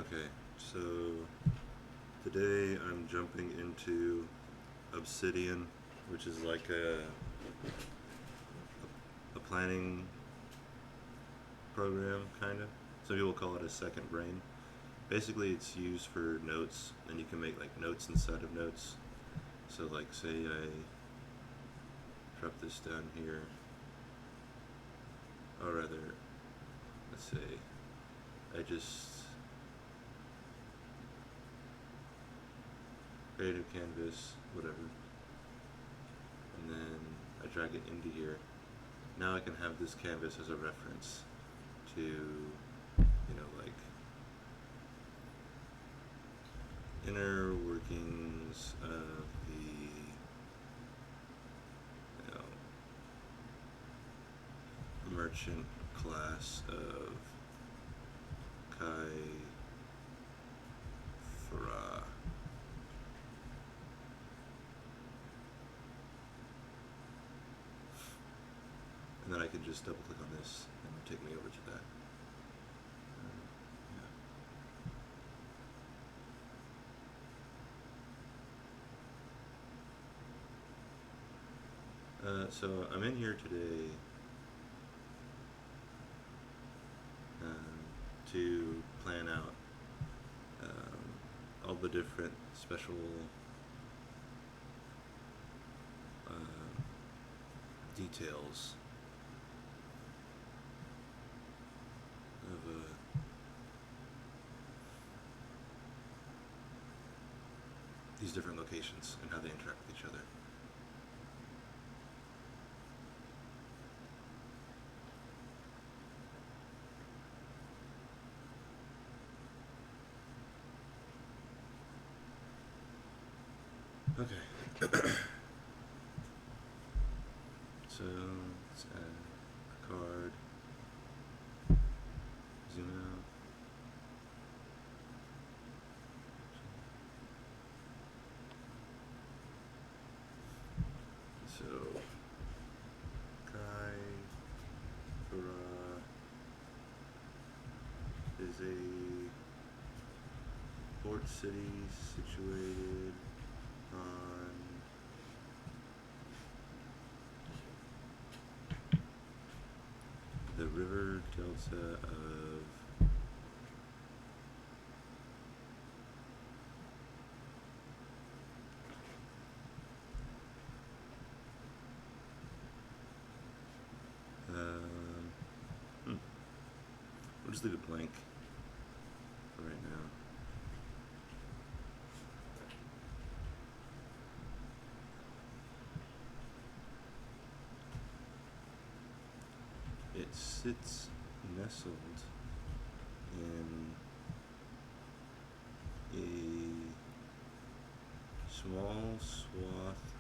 Okay, so today I'm jumping into Obsidian, which is like a planning program, kind of. Some people call it a second brain. Basically, it's used for notes, and you can make like notes inside of notes. So, like, say I drop this down here, or rather, let's say I just create a canvas, whatever, and then I drag it into here. Now I can have this canvas as a reference to, like inner workings of the, merchant class of Kai Farah. And then I can just double click on this and it'll take me over to that. So I'm in here today to plan out all the different special details of these different locations and how they interact with each other. Okay. So let's add a card. Zoom out. So Kai Farah is a port city situated on the river delta of we'll just leave it blank for right now. It sits nestled in a small swath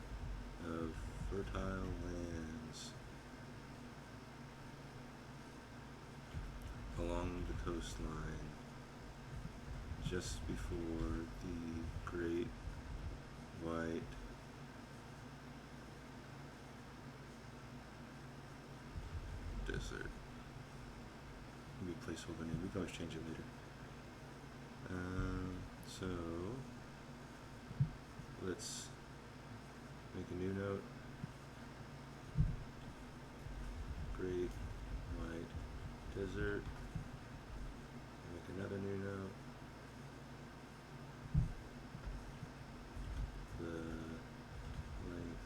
of fertile lands along the coastline just before the Great White Desert. Maybe placeholder name. We can always change it later. So let's make a new note. Great White Desert. Make another new note. The length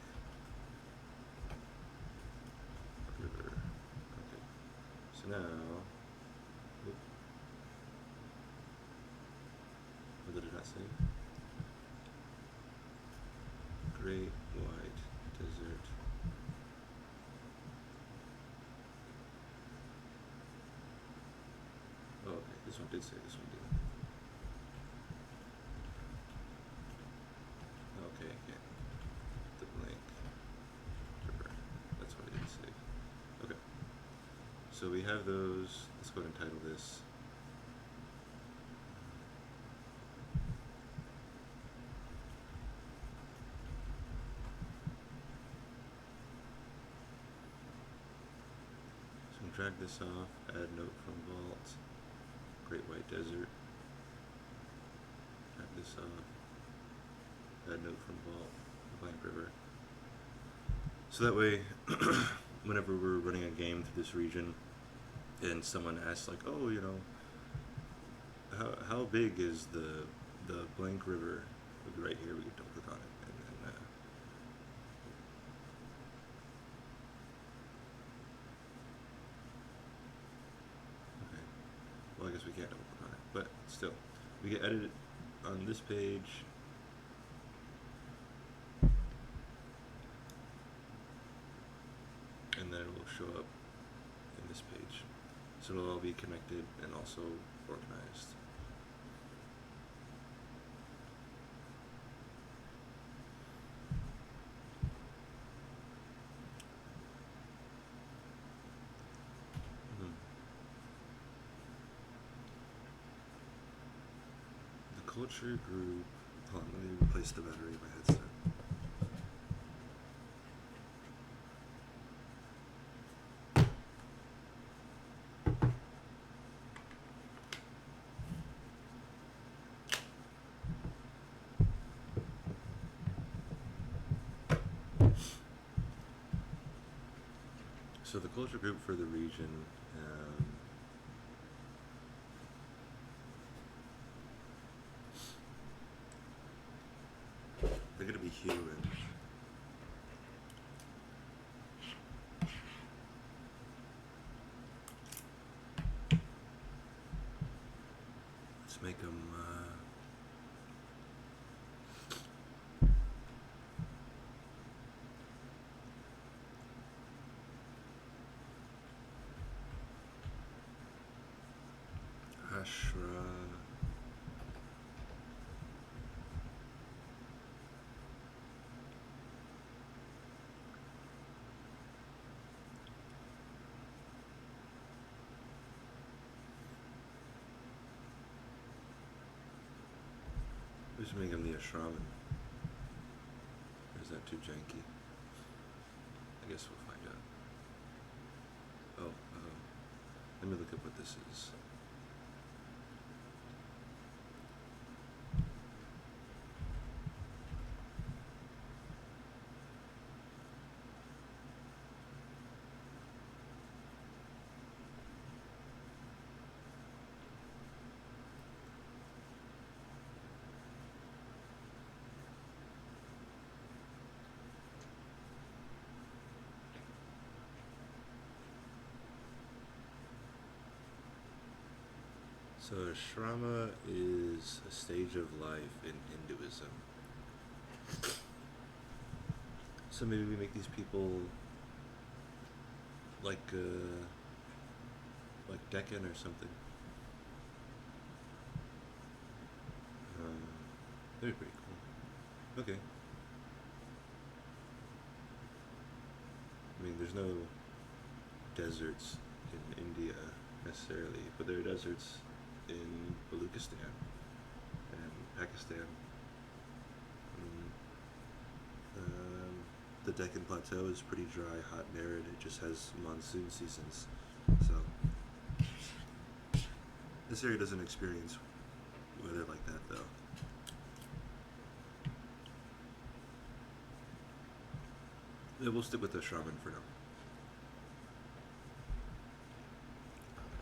river. Okay. So now, what did it not say? Great White Desert. Oh, okay. This one did say, this one didn't. Okay, I can't. The blank river. That's what it didn't say. Okay. So we have those. Let's go ahead and title this. So drag this off, add note from vault, Great White Desert. this add note from vault, blank river. So that way, whenever we're running a game through this region, and someone asks like, oh, you know, how big is the blank river? It'll be right here. We can double click on it, and then okay. Well, I guess we can't double click on it, but still, we can edit it on this page. And then it will show up in this page. So it'll all be connected and also organized. The culture group. Hold on, let me replace the battery in my headset. So the culture group for the region, they're going to be human. Let's make them Ashra. We should make him the Ashraman. Or is that too janky? I guess we'll find out. Oh, let me look up what this is. So Ashrama is a stage of life in Hinduism. So maybe we make these people like Deccan or something. That'd be pretty cool. Okay. I mean, there's no deserts in India necessarily, but there are deserts in Baluchistan and Pakistan. The Deccan Plateau is pretty dry, hot, and arid. It just has monsoon seasons. So this area doesn't experience weather like that, though. Yeah, we'll stick with the Shaman for now.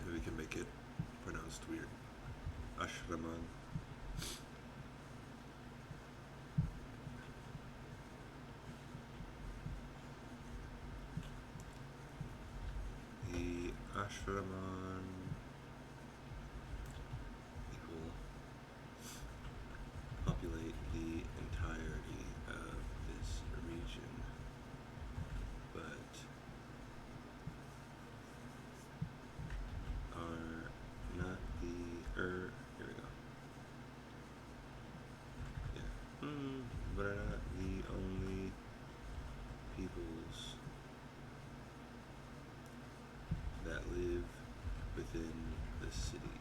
Maybe we can make it pronounced weird. Ashraman. The Ashraman people populate the entirety of this region, but are not the here we go. Yeah. But are not the only peoples that live within the city.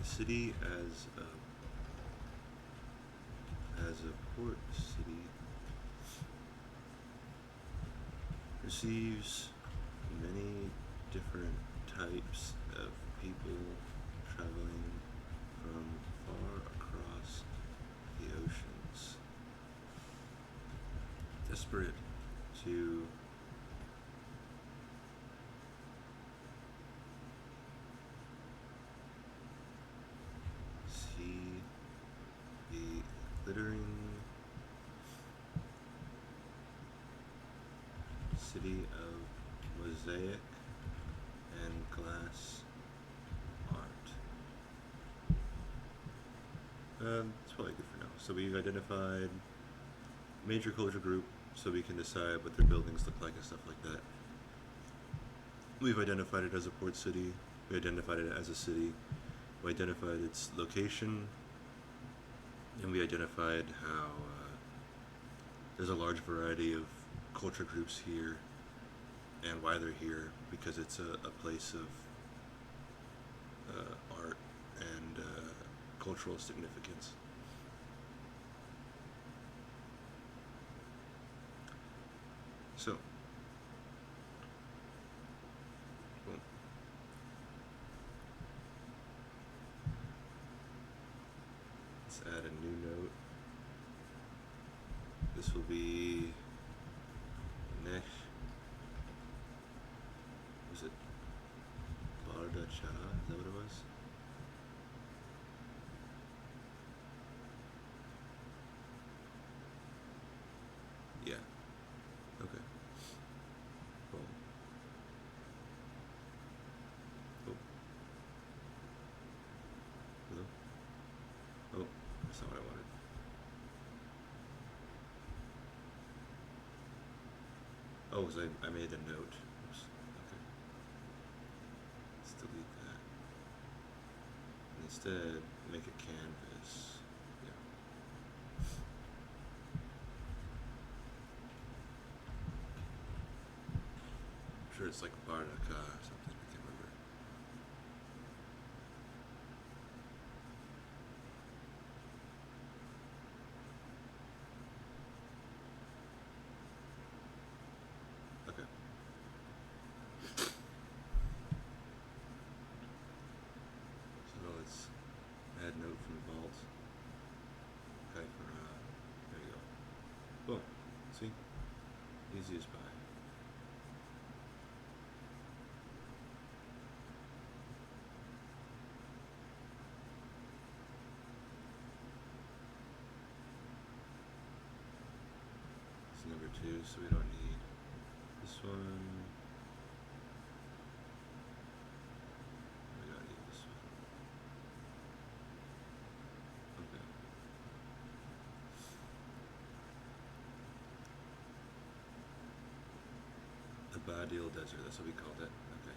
The city as a port city receives many different types of people traveling from far across the oceans, desperate to see the glittering city of mosaic and glass art. It's probably good for now. So we've identified major culture group so we can decide what their buildings look like and stuff like that. We've identified it as a port city. We identified it as a city. We identified its location. And we identified how there's a large variety of culture groups here and why they're here, because it's a place of art and cultural significance. So, boom. Let's add a new note. This will be Nech. Was it Bhardacha? Is that what it was? Yeah. Okay. Boom. Oh. Hello? Oh, that's not what I wanted. Oh, because I made a note. Oops. Okay. Let's delete that. And instead, make a canvas. Yeah. I'm sure it's like Bhardacha or something. I can't remember. Okay. So let's add note from vault. Okay, for there you go. Boom. See? Easy as pie. It's number 2, so we don't need this one. We don't need this one. Okay. The Badil Desert, that's what we called it. Okay.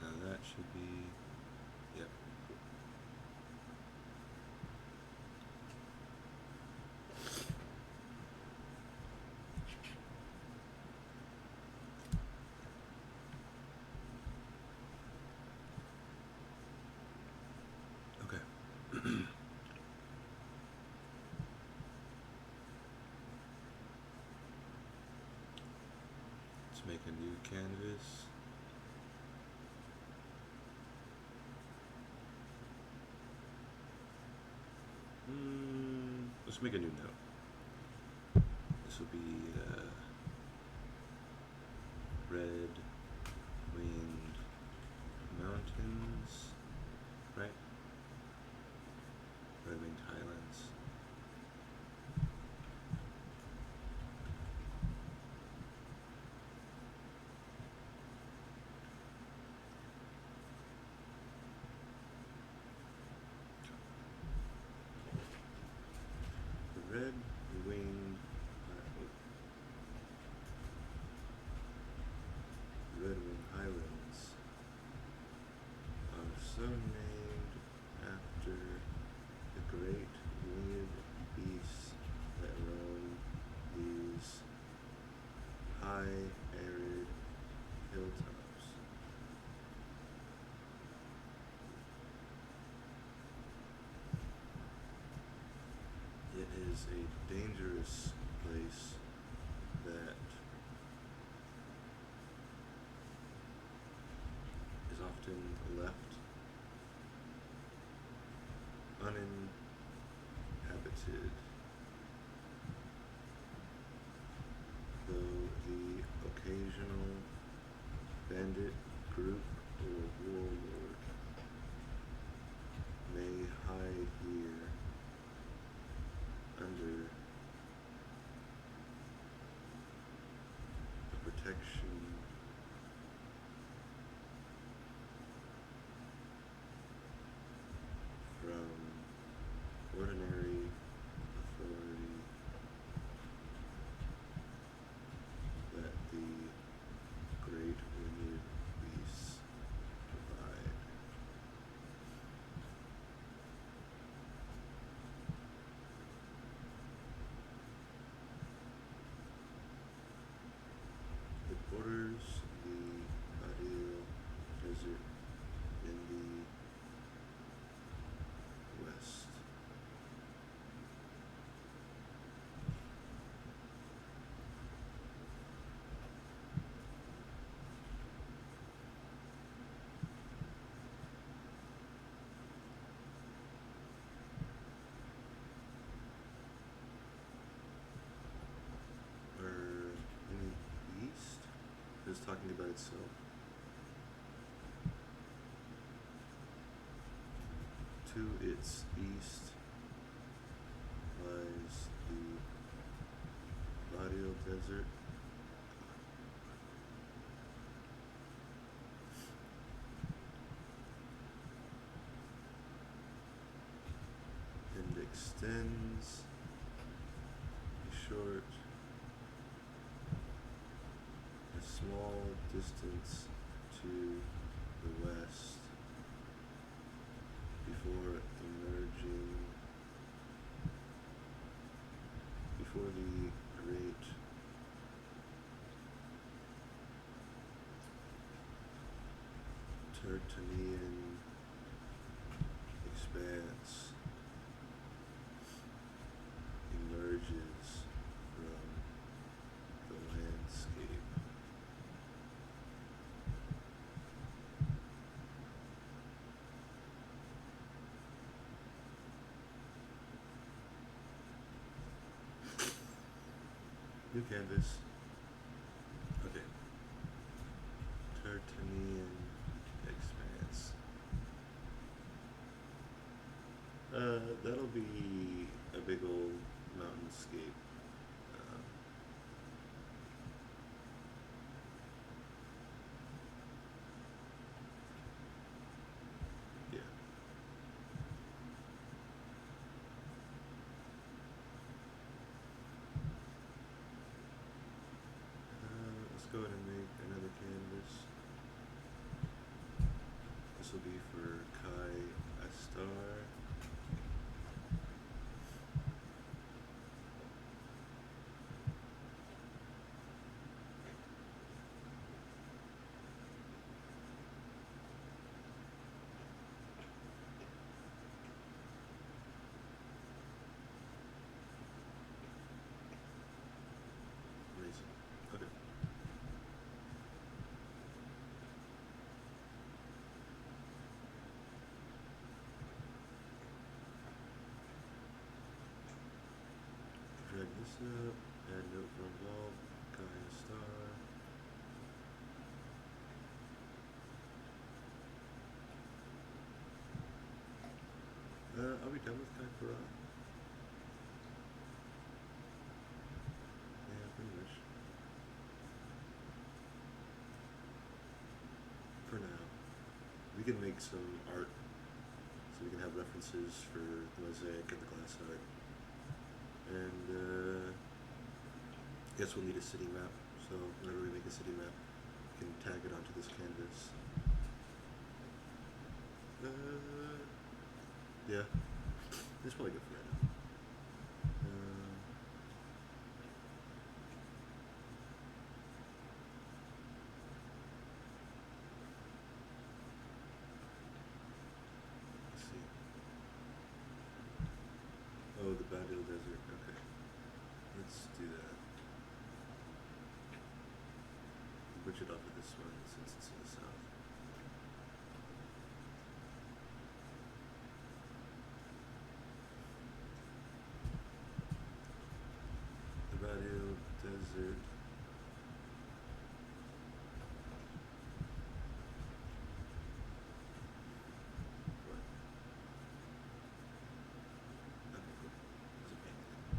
Now that should be, yep. Okay. Let's make a new canvas. Let's make a new note. This will be red winged mountains, right? Red winged highlands. Red winged is a dangerous place that is often left uninhabited, though the occasional bandit group or warlord may hide here under the protection from ordinary authority that the great winged beasts provide. It borders the Adil Desert in the west. Or in the east? It's talking about itself. To its east lies the Adil Desert. And extends a small distance to the west before the great Tertanian expanse emerges from the landscape. New canvas. Okay. Tertanian expanse. That'll be a big old mountainscape. Yeah. Let's go ahead and make another canvas. This will be for Kai Astar. Amazing. Okay. Drag this up, add note from Vault, Gaia Star. Are we done with Kai Farah? Yeah, pretty much. For now. We can make some art, so we can have references for the mosaic and the glass art. And I guess we'll need a city map, so whenever we make a city map, we can tag it onto this canvas. Yeah, it's probably good for right now. Let's see. Oh, the Badil Desert, okay. let's do that. Switch it off of this one since it's in the south. The Barrio Desert. What? Okay, cool. Doesn't mean anything.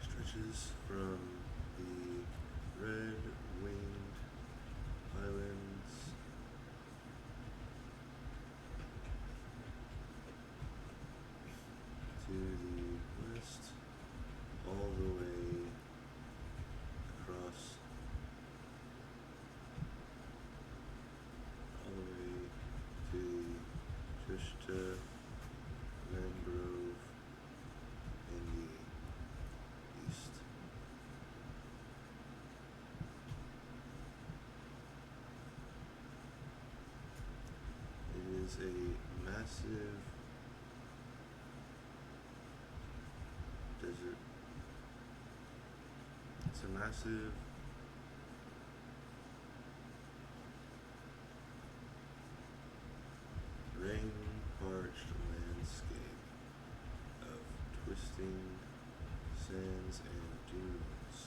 Stretches from the red-winged islands to the west, all the way across, all the way to the Tushta mangrove in the east. It is a massive desert. It's a massive rain-parched landscape of twisting sands and dunes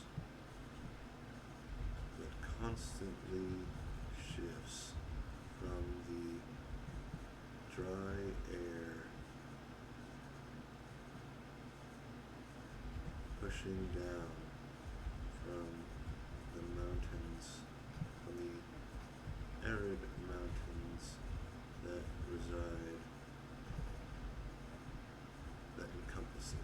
that constantly shifts from the dry air pushing down from the mountains, from the arid mountains that reside, that encompass it.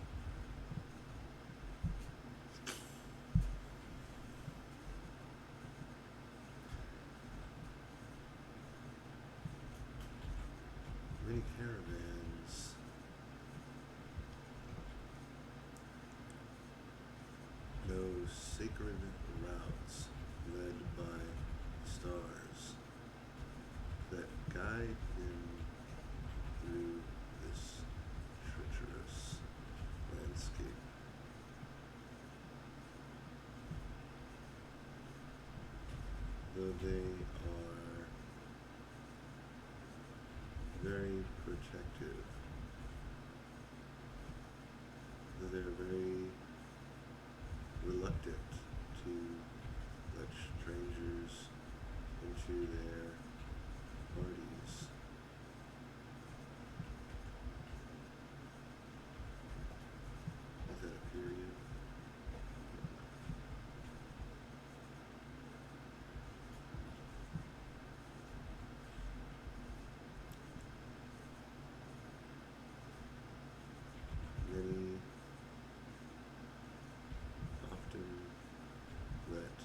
Many caravans know sacred routes led by stars that guide them through this treacherous landscape. Though they are very protective, though they're very reluctant to let strangers into their parties. Is that a period? Many often let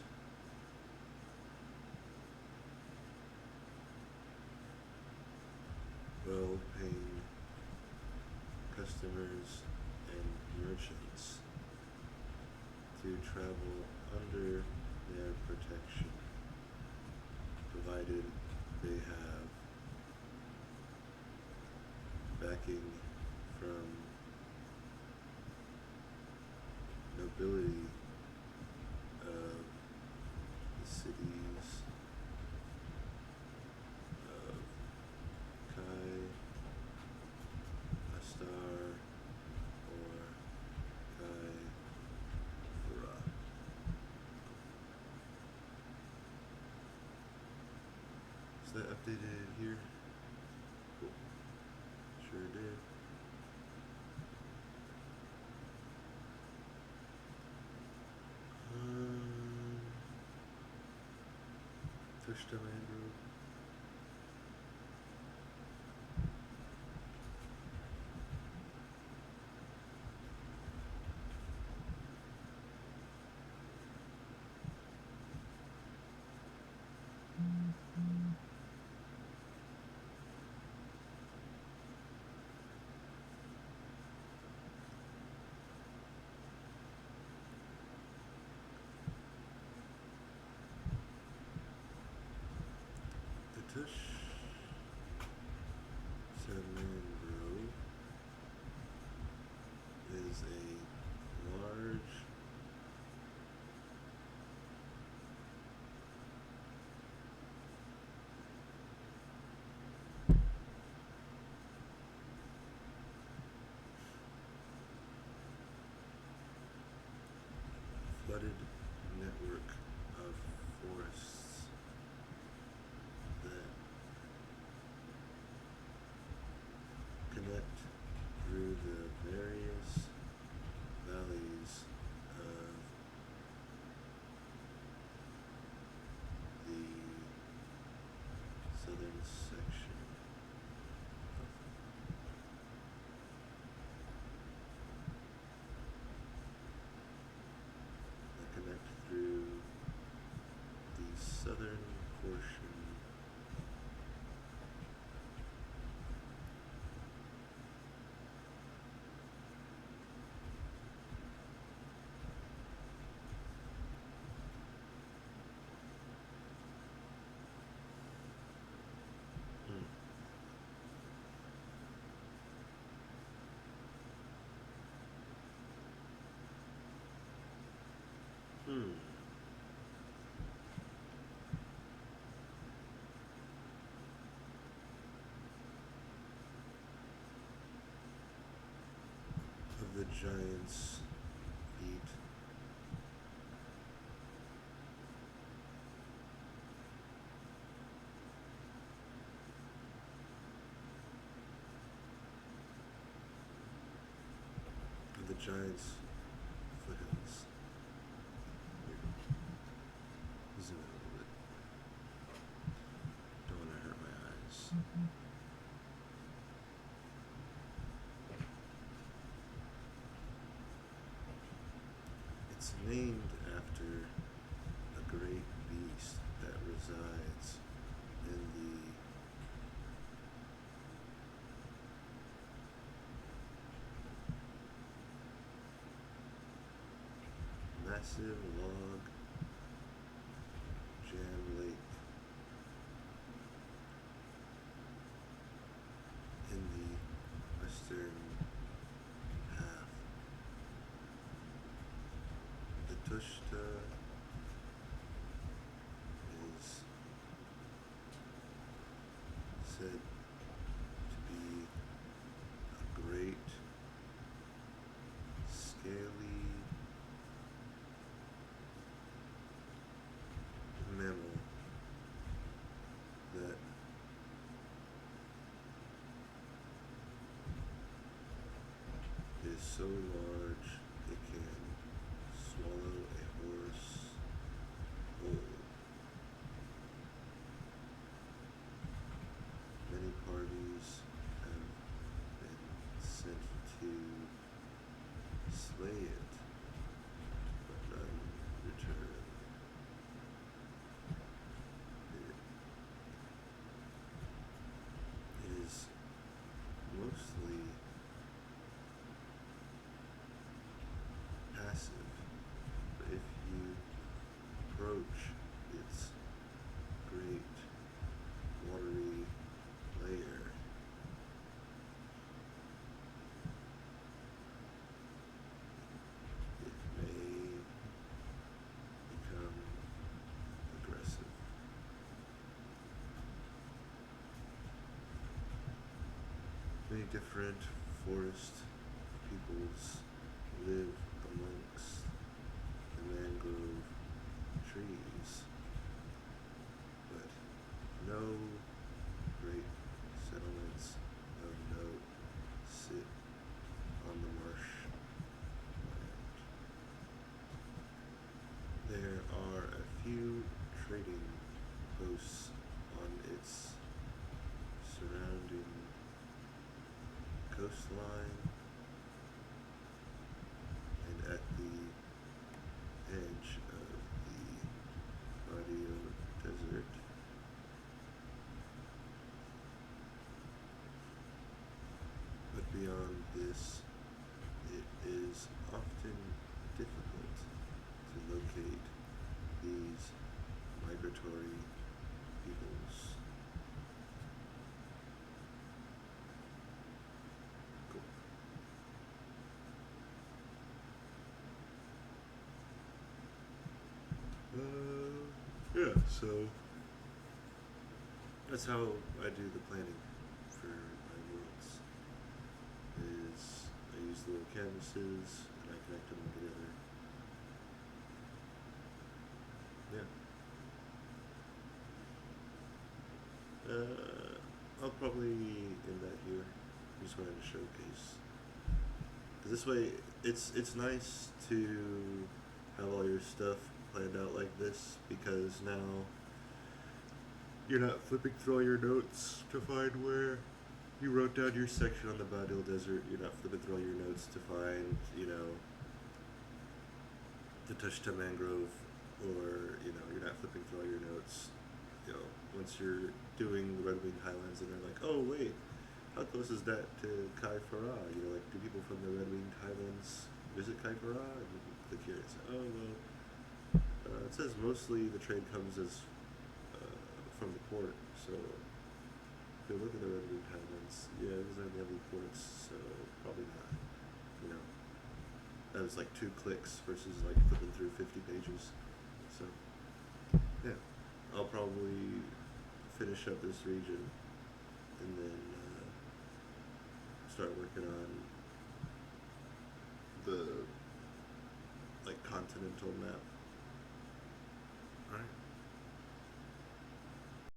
well-paying customers and merchants to travel under their protection, provided they have backing from nobility of the cities of Kai, Astar, or Kai Fura. Is that updated here? Cool. Sure did. Tushta mangrove. The Tush mangrove a large flooded network of forests that connect through the various valleys of the southern section that connect through the southern portion Hmm. Of the giant's feet. Of the giant's foothills. Zoom in a little bit. Don't want to hurt my eyes. It's named after a great beast that resides in the massive log jam lake in the western half. The Tushta is said to be a great scaly mammal that is so large it can swallow a horse whole. Many parties have been sent to slay it, but none return. It is mostly passive, but if you approach its great watery lair, it may become aggressive. Many different forest peoples live amongst the mangrove trees, but no great settlements of note sit on the marsh land. There are a few trading posts on its surrounding coastline and at the edge of the Bardio Desert. But beyond this, it is often difficult to locate these migratory peoples. Cool. So that's how I do the planning for my worlds. Is I use the little canvases and I connect them together. Yeah. I'll probably end that here. Just wanted to showcase. Because this way, it's nice to have all your stuff planned out like this because now you're not flipping through all your notes to find where you wrote down your section on the Badil Desert. You're not flipping through all your notes to find, the Tushta Mangrove, or, you're not flipping through all your notes. Once you're doing the Red Winged Highlands and they're like, oh, wait, how close is that to Kai Farah? Do people from the Red Winged Highlands visit Kai Farah? And you click here and say, oh, well, it says mostly the trade comes as from the port, so if you look at the Red Winged Highlands, yeah, it doesn't have any ports, so probably not. That was like 2 clicks versus like flipping through 50 pages. So, yeah, I'll probably finish up this region and then start working on the like continental map